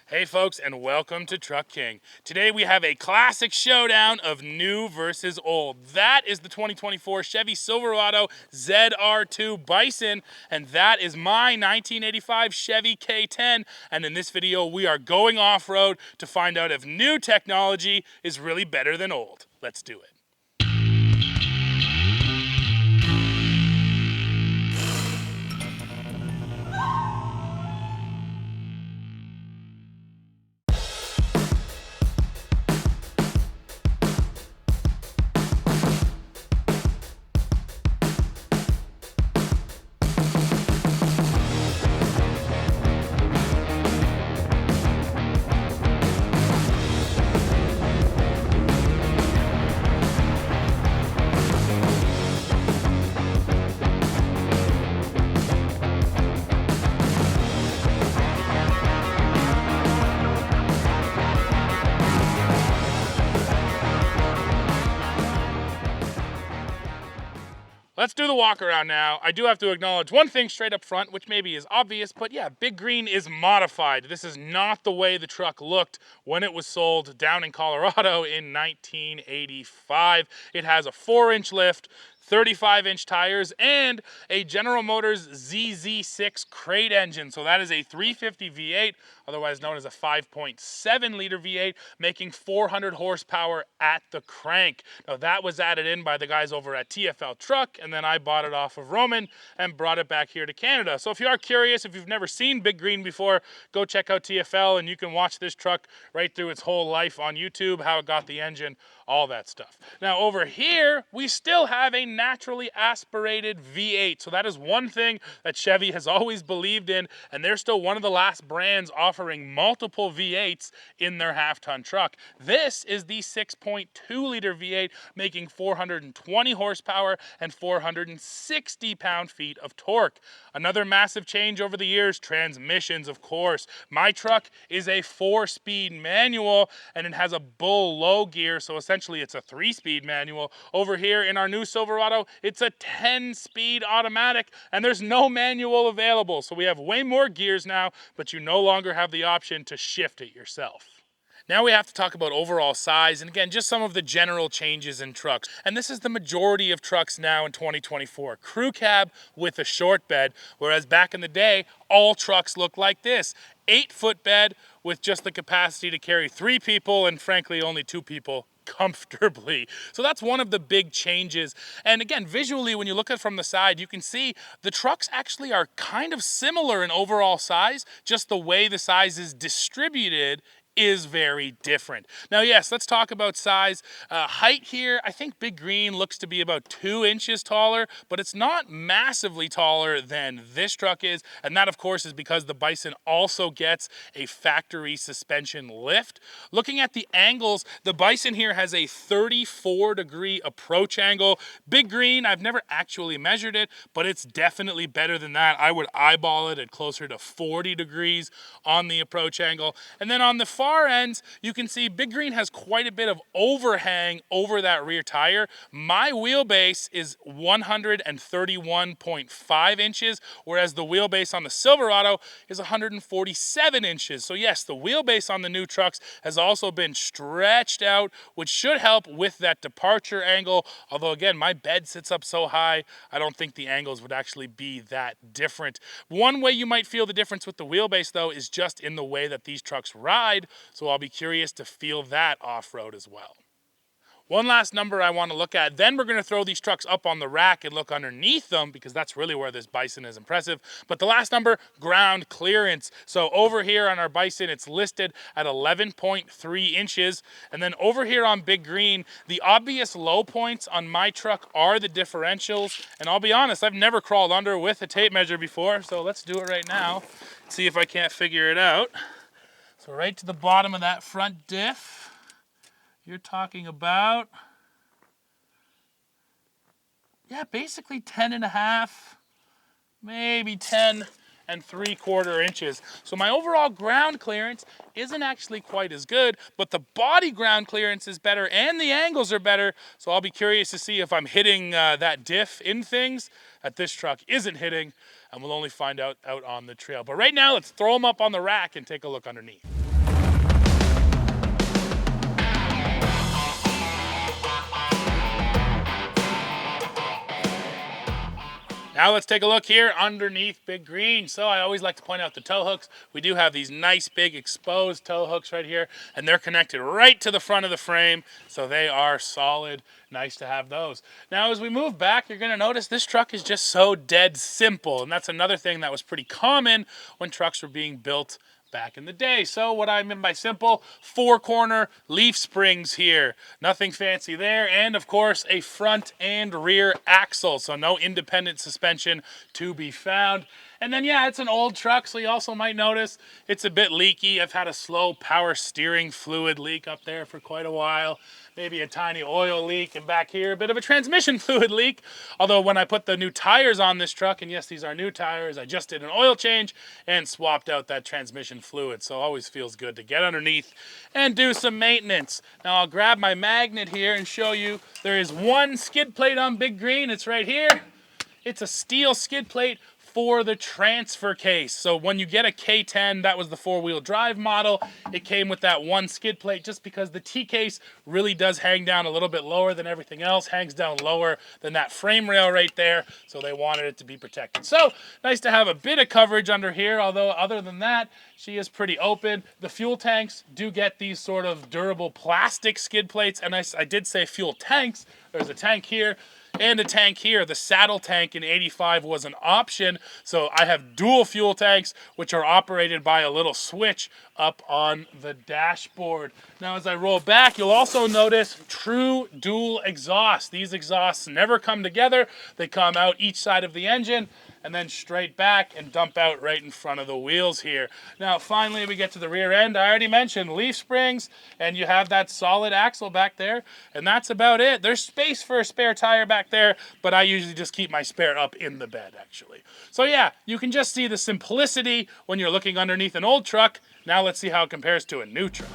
Hey folks, and welcome to Truck King. Today we have a classic showdown of new versus old. That is the 2024 Chevy Silverado ZR2 Bison, and that is my 1985 Chevy K10. And in this video, we are going off-road to find out if new technology is really better than old. Let's do it. Let's do the walk around now. I do have to acknowledge one thing straight up front, which maybe is obvious, but yeah, Big Green is modified. This is not the way the truck looked when it was sold down in Colorado in 1985. It has a 4-inch lift, 35-inch tires, and a General Motors ZZ6 crate engine. So that is a 350 V8, otherwise known as a 5.7 liter V8, making 400 horsepower at the crank. Now that was added in by the guys over at TFL Truck, and then I bought it off of Roman and brought it back here to Canada. So if you are curious, if you've never seen Big Green before, go check out TFL and you can watch this truck right through its whole life on YouTube, how it got the engine, all that stuff. Now over here, we still have a naturally aspirated V8. So that is one thing that Chevy has always believed in, and they're still one of the last brands offering multiple V8s in their half-ton truck. This is the 6.2 liter V8, making 420 horsepower and 460 pound-feet of torque. Another massive change over the years, transmissions, of course. My truck is a 4-speed manual, and it has a bull low gear, so essentially it's a 3-speed manual. Over here in our new Silverado, it's a 10-speed automatic, and there's no manual available. So we have way more gears now, but you no longer have the option to shift it yourself. Now we have to talk about overall size, and again, just some of the general changes in trucks. And this is the majority of trucks now in 2024. Crew cab with a short bed, whereas back in the day, all trucks looked like this. 8-foot bed with just the capacity to carry 3 people, and frankly, only 2 people comfortably. So that's one of the big changes. And again, visually, when you look at it from the side, you can see the trucks actually are kind of similar in overall size, just the way the size is distributed is very different. Now, yes, let's talk about size. Height here, I think Big Green looks to be about 2 inches taller, but it's not massively taller than this truck is. And that, of course, is because the Bison also gets a factory suspension lift. Looking at the angles, the Bison here has a 34-degree approach angle. Big Green, I've never actually measured it, but it's definitely better than that. I would eyeball it at closer to 40 degrees on the approach angle. And then on the far ends, you can see Big Green has quite a bit of overhang over that rear tire. My wheelbase is 131.5 inches, whereas the wheelbase on the Silverado is 147 inches. So yes, the wheelbase on the new trucks has also been stretched out, which should help with that departure angle. Although again, my bed sits up so high, I don't think the angles would actually be that different. One way you might feel the difference with the wheelbase though is just in the way that these trucks ride. So I'll be curious to feel that off-road as well. One last number I want to look at, then we're going to throw these trucks up on the rack and look underneath them because that's really where this Bison is impressive. But the last number, ground clearance. So over here on our Bison, it's listed at 11.3 inches. And then over here on Big Green, the obvious low points on my truck are the differentials. And I'll be honest, I've never crawled under with a tape measure before. So let's do it right now. See if I can't figure it out. So right to the bottom of that front diff, you're talking about, yeah, basically 10.5, maybe 10 3/4 inches. So my overall ground clearance isn't actually quite as good, but the body ground clearance is better and the angles are better. So I'll be curious to see if I'm hitting that diff in things that this truck isn't hitting, and we'll only find out on the trail. But right now, let's throw them up on the rack and take a look underneath. Now let's take a look here underneath Big Green. So I always like to point out the tow hooks. We do have these nice big exposed tow hooks right here, and they're connected right to the front of the frame, so they are solid. Nice to have those. Now as we move back, you're gonna notice this truck is just so dead simple, and that's another thing that was pretty common when trucks were being built back in the day. So what I mean by simple, 4-corner leaf springs here. Nothing fancy there. And of course, a front and rear axle. So no independent suspension to be found. And then, yeah, it's an old truck, so you also might notice it's a bit leaky. I've had a slow power steering fluid leak up there for quite a while. Maybe a tiny oil leak, and back here, a bit of a transmission fluid leak. Although when I put the new tires on this truck, and yes, these are new tires, I just did an oil change and swapped out that transmission fluid. So always feels good to get underneath and do some maintenance. Now I'll grab my magnet here and show you there is one skid plate on Big Green. It's right here. It's a steel skid plate for the transfer case. So when you get a K10, that was the 4-wheel drive model, it came with that one skid plate just because the T-case really does hang down a little bit lower than everything else, hangs down lower than that frame rail right there, so they wanted it to be protected. So nice to have a bit of coverage under here, although other than that, she is pretty open. The fuel tanks do get these sort of durable plastic skid plates, and I did say fuel tanks. There's a tank here and a tank here. The saddle tank in 85 was an option, so I have dual fuel tanks which are operated by a little switch up on the dashboard. Now as I roll back, you'll also notice true dual exhaust. These exhausts never come together. They come out each side of the engine and then straight back and dump out right in front of the wheels here. Now finally we get to the rear end. I already mentioned leaf springs, and you have that solid axle back there, and that's about it. There's space for a spare tire back there, but I usually just keep my spare up in the bed actually. So yeah, you can just see the simplicity when you're looking underneath an old truck. Now let's see how it compares to a new truck.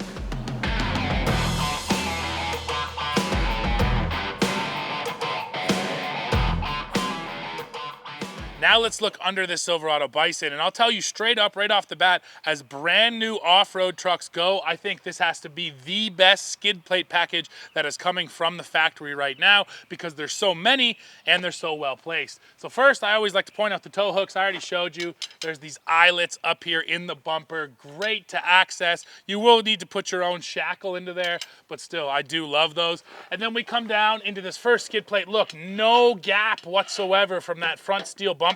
Now let's look under this Silverado Bison, and I'll tell you straight up right off the bat, as brand new off-road trucks go, I think this has to be the best skid plate package that is coming from the factory right now, because there's so many and they're so well placed. So first, I always like to point out the tow hooks. I already showed you. There's these eyelets up here in the bumper, great to access. You will need to put your own shackle into there, but still, I do love those. And then we come down into this first skid plate. Look, no gap whatsoever from that front steel bumper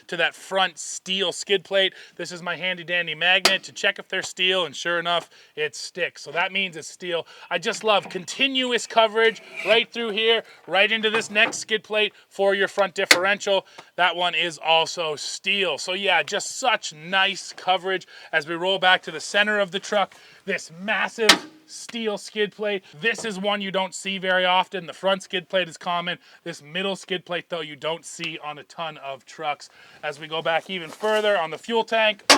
to that front steel skid plate. This is my handy dandy magnet to check if they're steel, and sure enough, it sticks. So that means it's steel. I just love continuous coverage right through here, right into this next skid plate for your front differential. That one is also steel. So yeah, just such nice coverage. As we roll back to the center of the truck, this massive steel skid plate. This is one you don't see very often. The front skid plate is common. This middle skid plate, though, you don't see on a ton of trucks. As we go back even further on the fuel tank,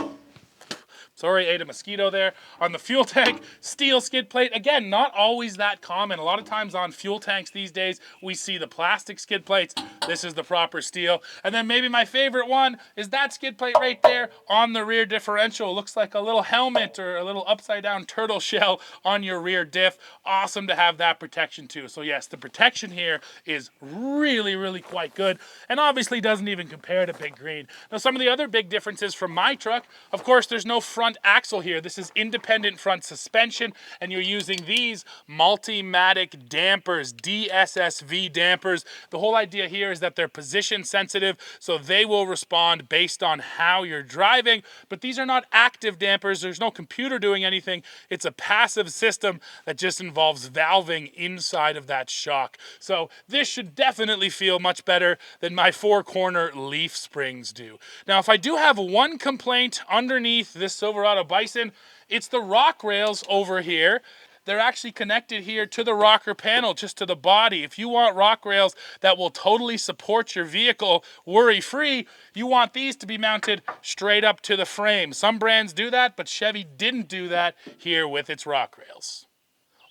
sorry, ate a mosquito there. On the fuel tank, steel skid plate. Again, not always that common. A lot of times on fuel tanks these days, we see the plastic skid plates. This is the proper steel. And then maybe my favorite one is that skid plate right there on the rear differential. It looks like a little helmet or a little upside down turtle shell on your rear diff. Awesome to have that protection too. So yes, the protection here is really, really quite good, and obviously doesn't even compare to Big Green. Now some of the other big differences from my truck, of course, there's no front axle here. This is independent front suspension, and you're using these Multimatic dampers, DSSV dampers. The whole idea here is that they're position sensitive, so they will respond based on how you're driving, but these are not active dampers. There's no computer doing anything. It's a passive system that just involves valving inside of that shock. So this should definitely feel much better than my 4-corner leaf springs do. Now, if I do have one complaint underneath this Silverado Bison, it's the rock rails over here. They're actually connected here to the rocker panel, just to the body. If you want rock rails that will totally support your vehicle worry-free, you want these to be mounted straight up to the frame. Some brands do that, but Chevy didn't do that here with its rock rails.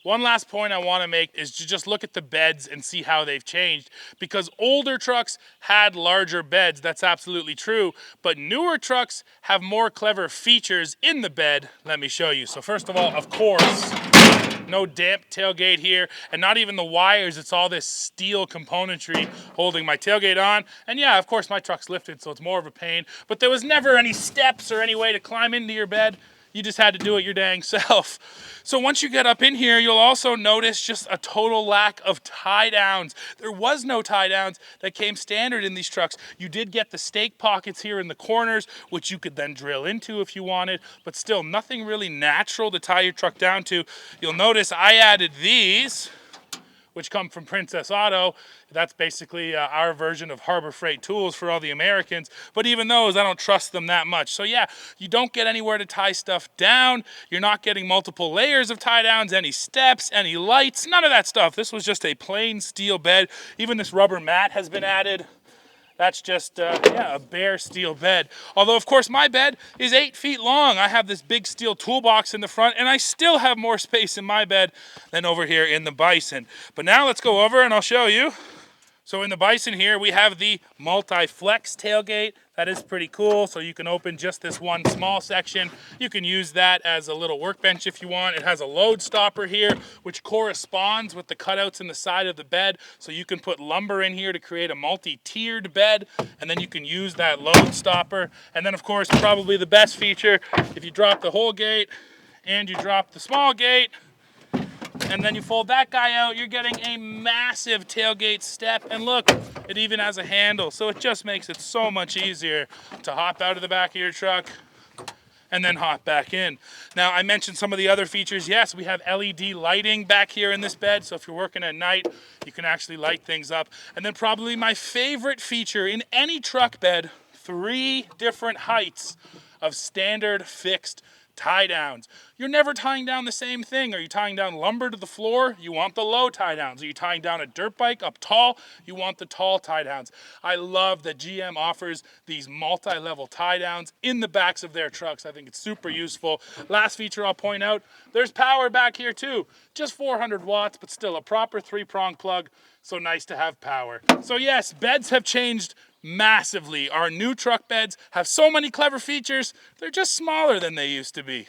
One last point I want to make is to just look at the beds and see how they've changed, because older trucks had larger beds, that's absolutely true, but newer trucks have more clever features in the bed. Let me show you. So first of all, of course, no damp tailgate here, and not even the wires. It's all this steel componentry holding my tailgate on. And yeah, of course my truck's lifted, so it's more of a pain, but there was never any steps or any way to climb into your bed. You just had to do it your dang self. So once you get up in here, you'll also notice just a total lack of tie downs. There was no tie downs that came standard in these trucks. You did get the stake pockets here in the corners, which you could then drill into if you wanted, but still nothing really natural to tie your truck down to. You'll notice I added these, which come from Princess Auto. That's basically our version of Harbor Freight tools for all the Americans. But even those, I don't trust them that much. So yeah, you don't get anywhere to tie stuff down. You're not getting multiple layers of tie downs, any steps, any lights, none of that stuff. This was just a plain steel bed. Even this rubber mat has been added. That's just, yeah, a bare steel bed. Although, of course, my bed is 8 feet long. I have this big steel toolbox in the front, and I still have more space in my bed than over here in the Bison. But now let's go over and I'll show you. So in the Bison here, we have the multi-flex tailgate. That is pretty cool. So you can open just this one small section. You can use that as a little workbench if you want. It has a load stopper here, which corresponds with the cutouts in the side of the bed. So you can put lumber in here to create a multi-tiered bed, and then you can use that load stopper. And then, of course, probably the best feature, if you drop the whole gate and you drop the small gate, and then you fold that guy out, you're getting a massive tailgate step. And look, it even has a handle. So it just makes it so much easier to hop out of the back of your truck and then hop back in. Now, I mentioned some of the other features. Yes, we have LED lighting back here in this bed. So if you're working at night, you can actually light things up. And then probably my favorite feature in any truck bed, 3 different heights of standard fixed tie downs. You're never tying down the same thing. Are you tying down lumber to the floor? You want the low tie downs. Are you tying down a dirt bike up tall? You want the tall tie downs. I love that GM offers these multi-level tie downs in the backs of their trucks. I think it's super useful. Last feature I'll point out, there's power back here too. Just 400 watts, but still a proper 3-prong plug. So nice to have power. So yes, beds have changed massively. Our new truck beds have so many clever features, they're just smaller than they used to be.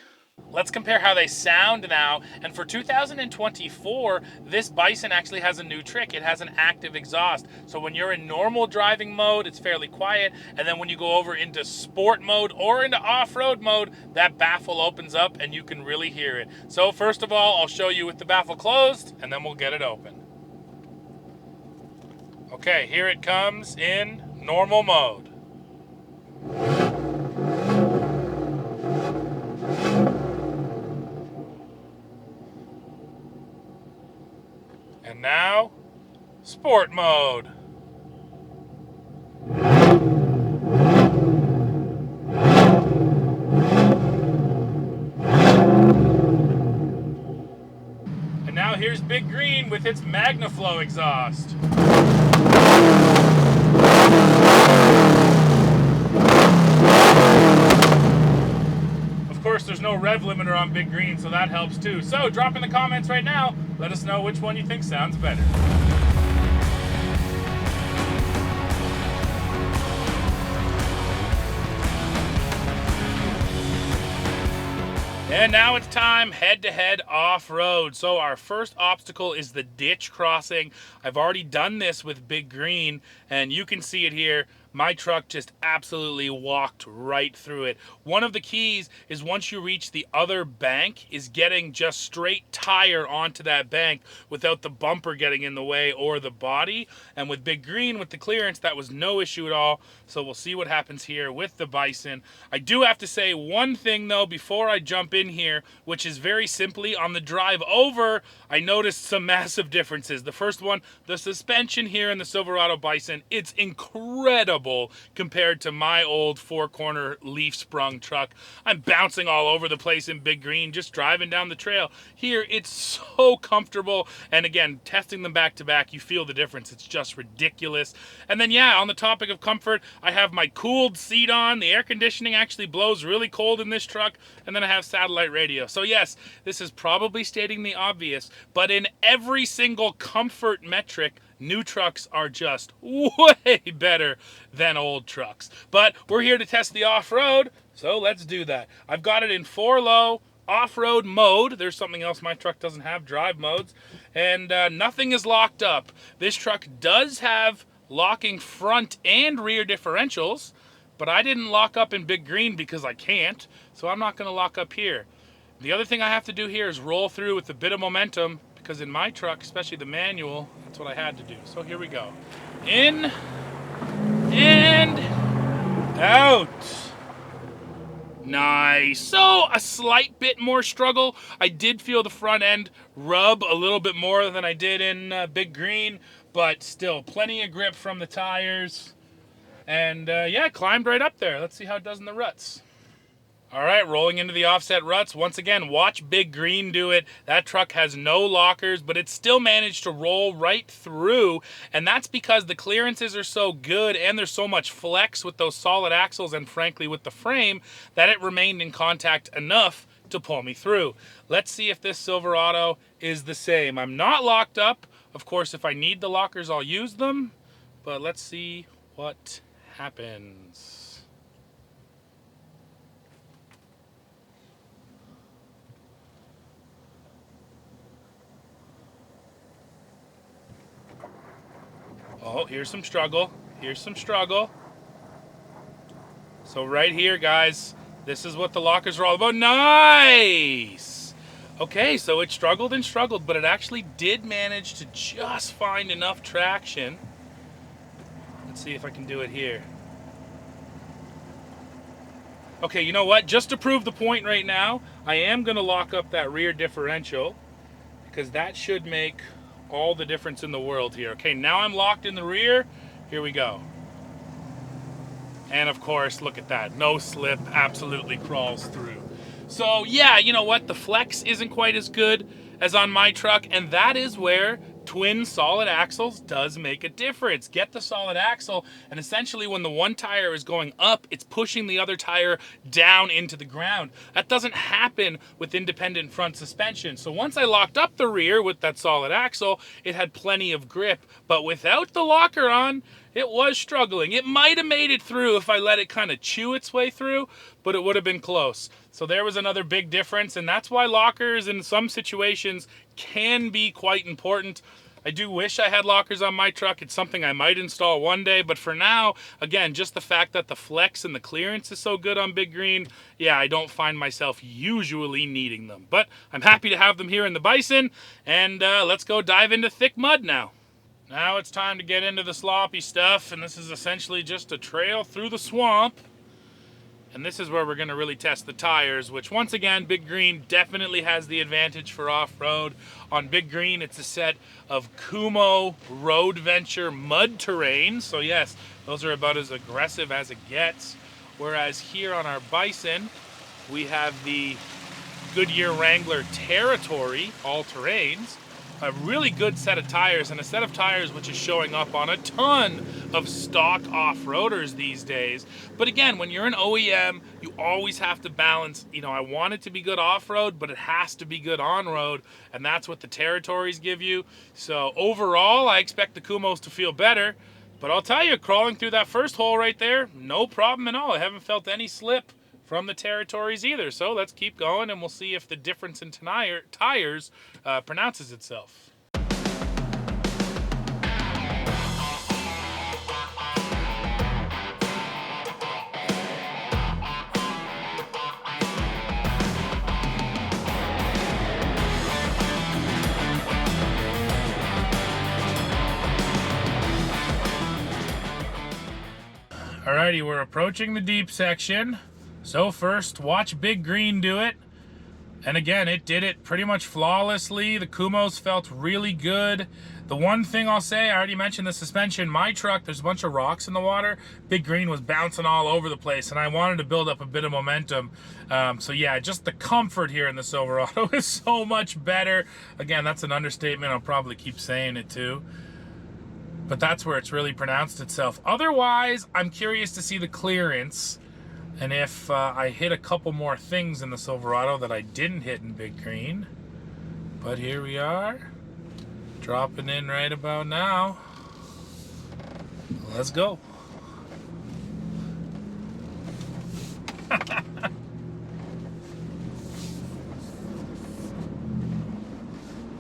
Let's compare how they sound now. And for 2024, this Bison actually has a new trick. It has an active exhaust. So when you're in normal driving mode, it's fairly quiet. And then when you go over into sport mode or into off-road mode, that baffle opens up and you can really hear it. So first of all, I'll show you with the baffle closed, and then we'll get it open. Okay, here it comes in normal mode. And now, sport mode. And now here's Big Green with its MagnaFlow exhaust. Of course, there's no rev limiter on Big Green, so that helps too. So drop in the comments right now. Let us know which one you think sounds better. And now it's time head-to-head off-road. So our first obstacle is the ditch crossing. I've already done this with Big Green, and you can see it here. My truck just absolutely walked right through it. One of the keys is once you reach the other bank is getting just straight tire onto that bank without the bumper getting in the way or the body. And with Big Green, with the clearance, that was no issue at all. So we'll see what happens here with the Bison. I do have to say one thing though before I jump in here, which is very simply on the drive over, I noticed some massive differences. The first one, the suspension here in the Silverado Bison, it's incredible. horrible compared to my old four-corner leaf-sprung truck. I'm bouncing all over the place in Big Green, just driving down the trail. Here, it's so comfortable. And again, testing them back to back, you feel the difference. It's just ridiculous. And then, yeah, on the topic of comfort, I have my cooled seat on. The air conditioning actually blows really cold in this truck. And then I have satellite radio. So yes, this is probably stating the obvious, but in every single comfort metric, new trucks are just way better than old trucks. But we're here to test the off-road, so let's do that. I've got it in 4-low off-road mode. There's something else my truck doesn't have, drive modes, and nothing is locked up. This truck does have locking front and rear differentials, but I didn't lock up in Big Green because I can't, so I'm not going to lock up here. The other thing I have to do here is roll through with a bit of momentum, because in my truck, especially the manual, that's what I had to do. So here we go. In and out. Nice. So a slight bit more struggle. I did feel the front end rub a little bit more than I did in Big Green, but still plenty of grip from the tires. And yeah, climbed right up there. Let's see how it does in the ruts. All right, rolling into the offset ruts. Once again, watch Big Green do it. That truck has no lockers, but it still managed to roll right through. And that's because the clearances are so good and there's so much flex with those solid axles and frankly with the frame that it remained in contact enough to pull me through. Let's see if this Silverado is the same. I'm not locked up. Of course, if I need the lockers, I'll use them. But let's see what happens. Oh, here's some struggle. Here's some struggle. So right here, guys, this is what the lockers are all about. Nice! Okay, so it struggled and struggled, but it actually did manage to just find enough traction. Let's see if I can do it here. Okay, you know what? Just to prove the point right now, I am going to lock up that rear differential because that should make all the difference in the world here. Okay, now I'm locked in the rear. Here we go. And of course, look at that. No slip, absolutely crawls through. So yeah, you know what? The flex isn't quite as good as on my truck, and that is where twin solid axles does make a difference. Get the solid axle, and essentially when the one tire is going up, it's pushing the other tire down into the ground. That doesn't happen with independent front suspension. So once I locked up the rear with that solid axle, it had plenty of grip, but without the locker on, it was struggling. It might have made it through if I let it kind of chew its way through, but it would have been close. So there was another big difference, and that's why lockers in some situations can be quite important. I do wish I had lockers on my truck. It's something I might install one day, but for now, again, just the fact that the flex and the clearance is so good on Big Green, yeah, I don't find myself usually needing them. But I'm happy to have them here in the Bison, and let's go dive into thick mud now. Now it's time to get into the sloppy stuff, and this is essentially just a trail through the swamp. And this is where we're going to really test the tires, which once again, Big Green definitely has the advantage for off-road. On Big Green, it's a set of Kumo Road Venture mud terrains. So yes, those are about as aggressive as it gets. Whereas here on our Bison, we have the Goodyear Wrangler Territory all-terrains. A really good set of tires, and a set of tires which is showing up on a ton of stock off-roaders these days. But again, when you're an OEM, you always have to balance, you know, I want it to be good off-road, but it has to be good on-road, and that's what the Territories give you. So overall, I expect the Kumos to feel better, but I'll tell you, crawling through that first hole right there, no problem at all. I haven't felt any slip from the Territories either. So let's keep going, and we'll see if the difference in tires pronounces itself. Alrighty, we're approaching the deep section. So first, watch Big Green do it. And again, it did it pretty much flawlessly. The Kumos felt really good. The one thing I'll say, I already mentioned the suspension. My truck, there's a bunch of rocks in the water. Big Green was bouncing all over the place, and I wanted to build up a bit of momentum. So yeah, just the comfort here in the Silverado is so much better. Again, that's an understatement. I'll probably keep saying it too. But that's where it's really pronounced itself. Otherwise, I'm curious to see the clearance. And if I hit a couple more things in the Silverado that I didn't hit in Big Green. But here we are, dropping in right about now. Let's go.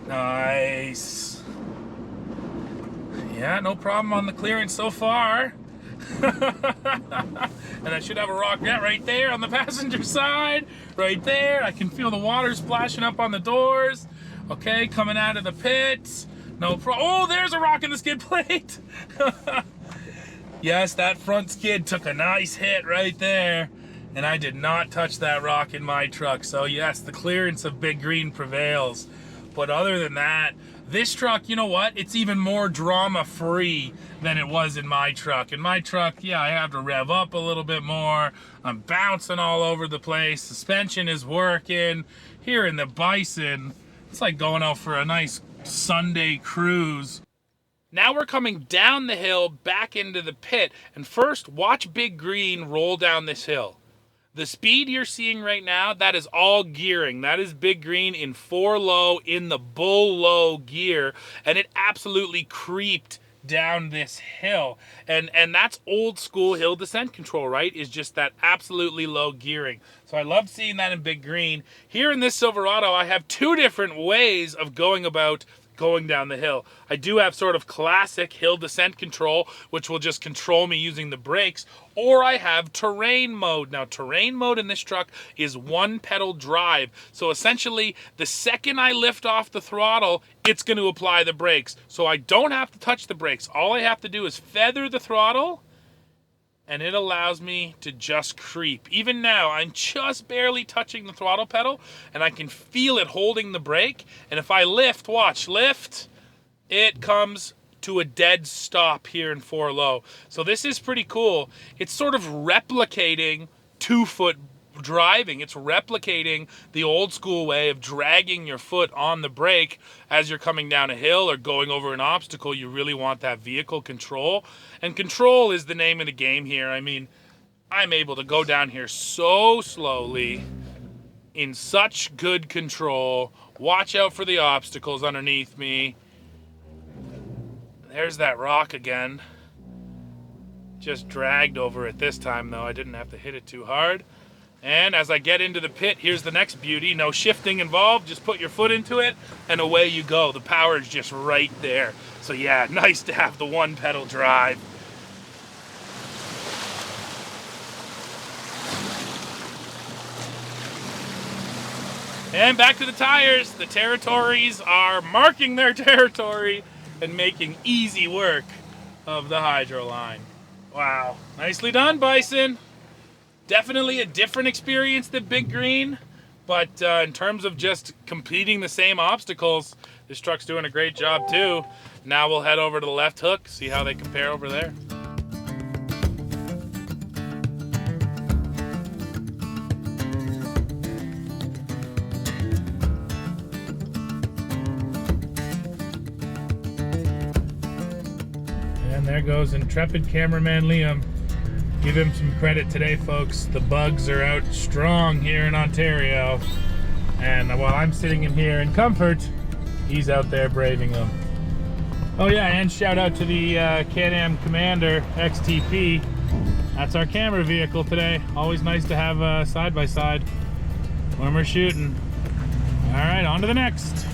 Nice. Yeah, no problem on the clearance so far. And I should have a rock net right there on the passenger side, right there. I can feel the water splashing up on the doors. Okay, coming out of the pits. No problem. Oh, there's a rock in the skid plate. Yes, that front skid took a nice hit right there, and I did not touch that rock in my truck. So yes, the clearance of Big Green prevails. But other than that, this truck, you know what? It's even more drama-free than it was in my truck. In my truck, yeah, I have to rev up a little bit more. I'm bouncing all over the place. Suspension is working. Here in the Bison, it's like going out for a nice Sunday cruise. Now we're coming down the hill back into the pit. And first, watch Big Green roll down this hill. The speed you're seeing right now, that is all gearing. That is Big Green in 4 low in the bull low gear, and it absolutely creeped down this hill. And that's old school hill descent control, right? Is just that absolutely low gearing. So I love seeing that in Big Green. Here in this Silverado, I have 2 different ways of going about going down the hill. I do have sort of classic hill descent control, which will just control me using the brakes, or I have terrain mode. Now, terrain mode in this truck is 1 pedal drive. So essentially, the second I lift off the throttle, it's going to apply the brakes. So I don't have to touch the brakes. All I have to do is feather the throttle, and it allows me to just creep. Even now, I'm just barely touching the throttle pedal, and I can feel it holding the brake. And if I lift, watch, lift, it comes to a dead stop here in 4 low. So this is pretty cool. It's sort of replicating 2-foot driving. It's replicating the old school way of dragging your foot on the brake as you're coming down a hill or going over an obstacle. You really want that vehicle control, and control is the name of the game here. I mean, I'm able to go down here so slowly in such good control. Watch out for the obstacles underneath me. There's that rock again. Just dragged over it this time though. I didn't have to hit it too hard. And as I get into the pit, here's the next beauty. No shifting involved. Just put your foot into it, and away you go. The power is just right there. So yeah, nice to have the 1 pedal drive. And back to the tires. The territories are marking their territory and making easy work of the hydro line. Wow. Nicely done, Bison. Definitely a different experience than Big Green, but in terms of just completing the same obstacles, this truck's doing a great job too. Now we'll head over to the left hook, see how they compare over there. And there goes intrepid cameraman Liam. Give him some credit today, folks. The bugs are out strong here in Ontario. And while I'm sitting in here in comfort, he's out there braving them. Oh yeah, and shout out to the Can-Am Commander XTP. That's our camera vehicle today. Always nice to have side-by-side when we're shooting. All right, on to the next.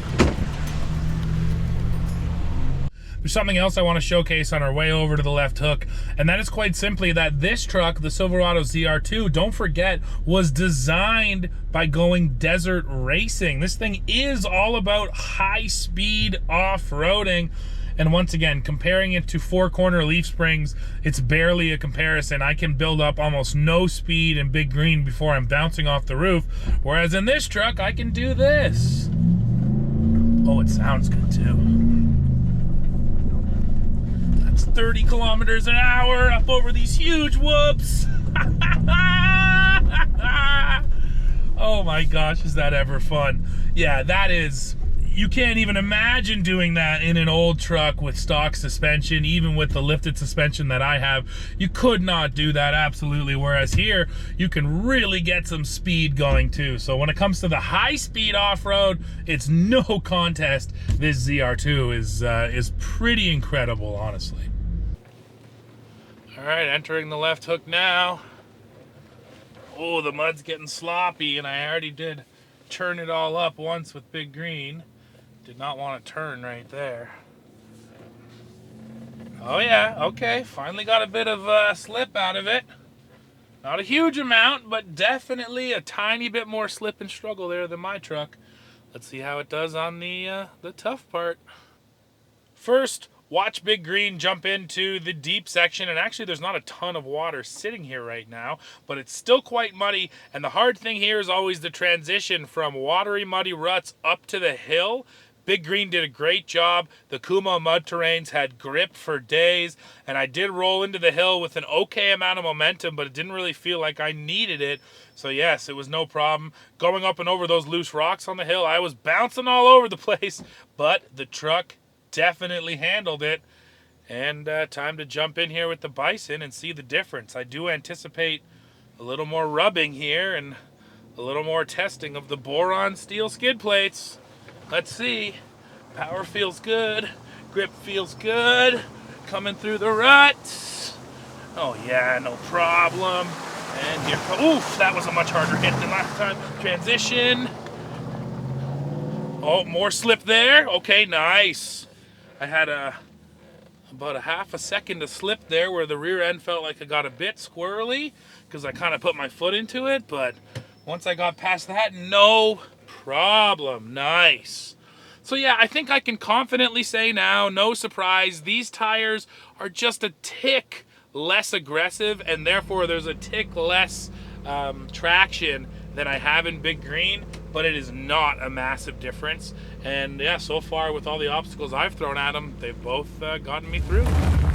There's something else I want to showcase on our way over to the left hook, and that is quite simply that this truck, the Silverado ZR2, don't forget, was designed by going desert racing. This thing is all about high-speed off-roading, And once again, comparing it to 4-corner leaf springs, it's barely a comparison. I can build up almost no speed in Big Green before I'm bouncing off the roof, whereas in this truck, I can do this. Oh, it sounds good too. That's 30 kilometers an hour up over these huge whoops. Oh my gosh, is that ever fun? Yeah, that is, you can't even imagine doing that in an old truck with stock suspension, even with the lifted suspension that I have. You could not do that, absolutely. Whereas here, you can really get some speed going too. So when it comes to the high speed off-road, it's no contest. This ZR2 is pretty incredible, honestly. All right, entering the left hook now. Oh, the mud's getting sloppy, and I already did turn it all up once with Big Green. Did not want to turn right there. Oh yeah, okay, finally got a bit of slip out of it. Not a huge amount, but definitely a tiny bit more slip and struggle there than my truck. Let's see how it does on the tough part. First, watch Big Green jump into the deep section, and actually there's not a ton of water sitting here right now, but it's still quite muddy, and the hard thing here is always the transition from watery, muddy ruts up to the hill. Big Green did a great job. The Kuma mud terrains had grip for days, and I did roll into the hill with an okay amount of momentum, but it didn't really feel like I needed it. So yes, it was no problem. Going up and over those loose rocks on the hill, I was bouncing all over the place, but the truck definitely handled it. And time to jump in here with the Bison and see the difference. I do anticipate a little more rubbing here and a little more testing of the boron steel skid plates. Let's see. Power feels good. Grip feels good. Coming through the ruts. Oh yeah, no problem. And here, oof, that was a much harder hit than last time. Transition. Oh, more slip there. Okay, nice. I had about a half a second of slip there where the rear end felt like it got a bit squirrely because I kind of put my foot into it, but once I got past that, no problem. Nice. So yeah, I think I can confidently say now, no surprise, these tires are just a tick less aggressive, and therefore there's a tick less traction than I have in Big Green, but it is not a massive difference. And yeah, so far with all the obstacles I've thrown at them, they've both gotten me through.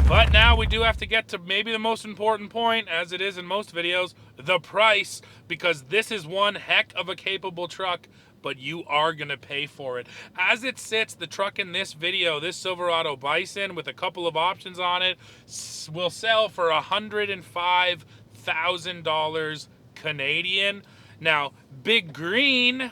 But now we do have to get to maybe the most important point, as it is in most videos, the price, because this is one heck of a capable truck, but you are gonna pay for it. As it sits, the truck in this video, this Silverado Bison with a couple of options on it, will sell for $105,000 Canadian. Now, Big Green,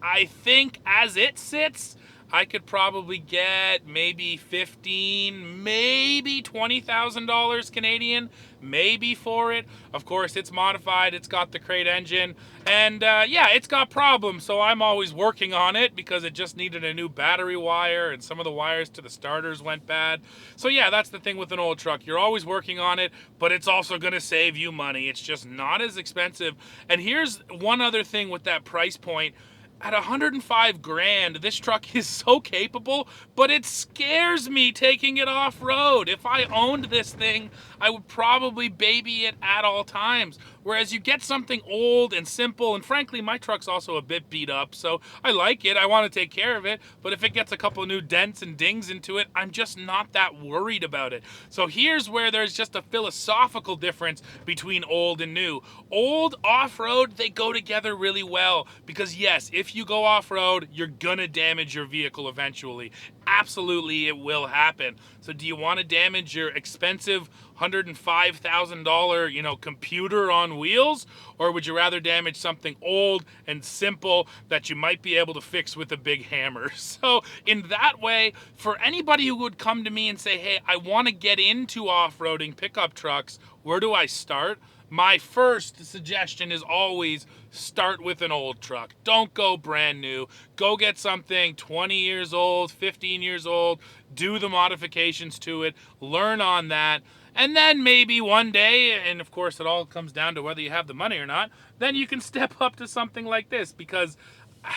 I think as it sits, I could probably get maybe $15,000, maybe $20,000 Canadian, maybe for it. Of course, it's modified, it's got the crate engine, and yeah, it's got problems, so I'm always working on it because it just needed a new battery wire, and some of the wires to the starters went bad. So yeah, that's the thing with an old truck. You're always working on it, but it's also gonna save you money. It's just not as expensive. And here's one other thing with that price point. At 105 grand, this truck is so capable, but it scares me taking it off-road. If I owned this thing, I would probably baby it at all times. Whereas you get something old and simple, and frankly, my truck's also a bit beat up, so I like it, I want to take care of it, but if it gets a couple new dents and dings into it, I'm just not that worried about it. So here's where there's just a philosophical difference between old and new. Old off-road, they go together really well, because yes, if you go off-road, you're gonna damage your vehicle eventually. Absolutely, it will happen. So do you want to damage your expensive $105,000, computer on wheels? Or would you rather damage something old and simple that you might be able to fix with a big hammer? So in that way, for anybody who would come to me and say, hey, I want to get into off-roading pickup trucks, where do I start? My first suggestion is always start with an old truck. Don't go brand new. Go get something 20 years old, 15 years old, do the modifications to it, learn on that, and then maybe one day, and of course it all comes down to whether you have the money or not, then you can step up to something like this, because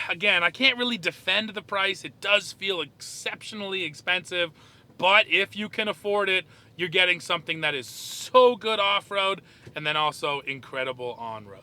again, I can't really defend the price. It does feel exceptionally expensive, But if you can afford it, you're getting something that is so good off-road and then also incredible on-road.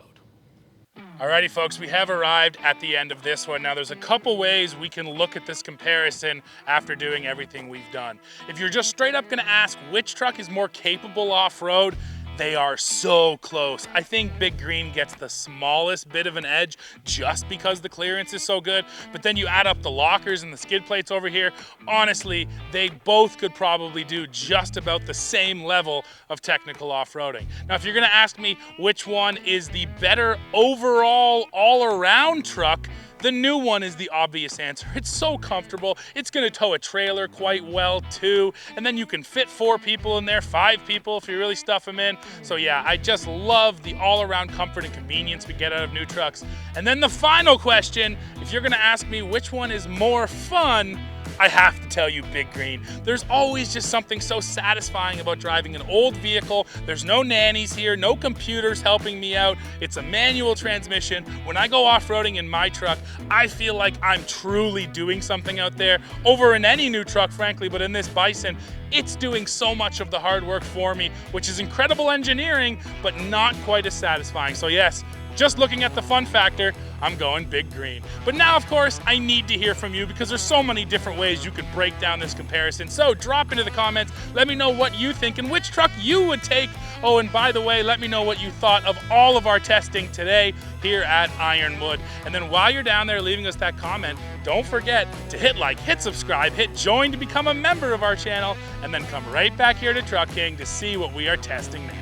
Alrighty folks, we have arrived at the end of this one. Now there's a couple ways we can look at this comparison after doing everything we've done. If you're just straight up gonna ask which truck is more capable off-road, they are so close. I think Big Green gets the smallest bit of an edge just because the clearance is so good, but then you add up the lockers and the skid plates over here, honestly, they both could probably do just about the same level of technical off-roading. Now, if you're gonna ask me which one is the better overall, all-around truck, the new one is the obvious answer. It's so comfortable. It's gonna tow a trailer quite well too. And then you can fit 4 people in there, 5 people if you really stuff them in. So yeah, I just love the all-around comfort and convenience we get out of new trucks. And then the final question, if you're gonna ask me which one is more fun, I have to tell you, Big Green. There's always just something so satisfying about driving an old vehicle. There's no nannies here, no computers helping me out. It's a manual transmission. When I go off-roading in my truck, I feel like I'm truly doing something out there over in any new truck, frankly, but in this Bison, it's doing so much of the hard work for me, which is incredible engineering, but not quite as satisfying. So yes, just looking at the fun factor, I'm going Big Green. But now, of course, I need to hear from you because there's so many different ways you could break down this comparison. So drop into the comments, let me know what you think and which truck you would take. Oh, and by the way, let me know what you thought of all of our testing today here at Ironwood. And then while you're down there leaving us that comment, don't forget to hit like, hit subscribe, hit join to become a member of our channel, and then come right back here to Truck King to see what we are testing next.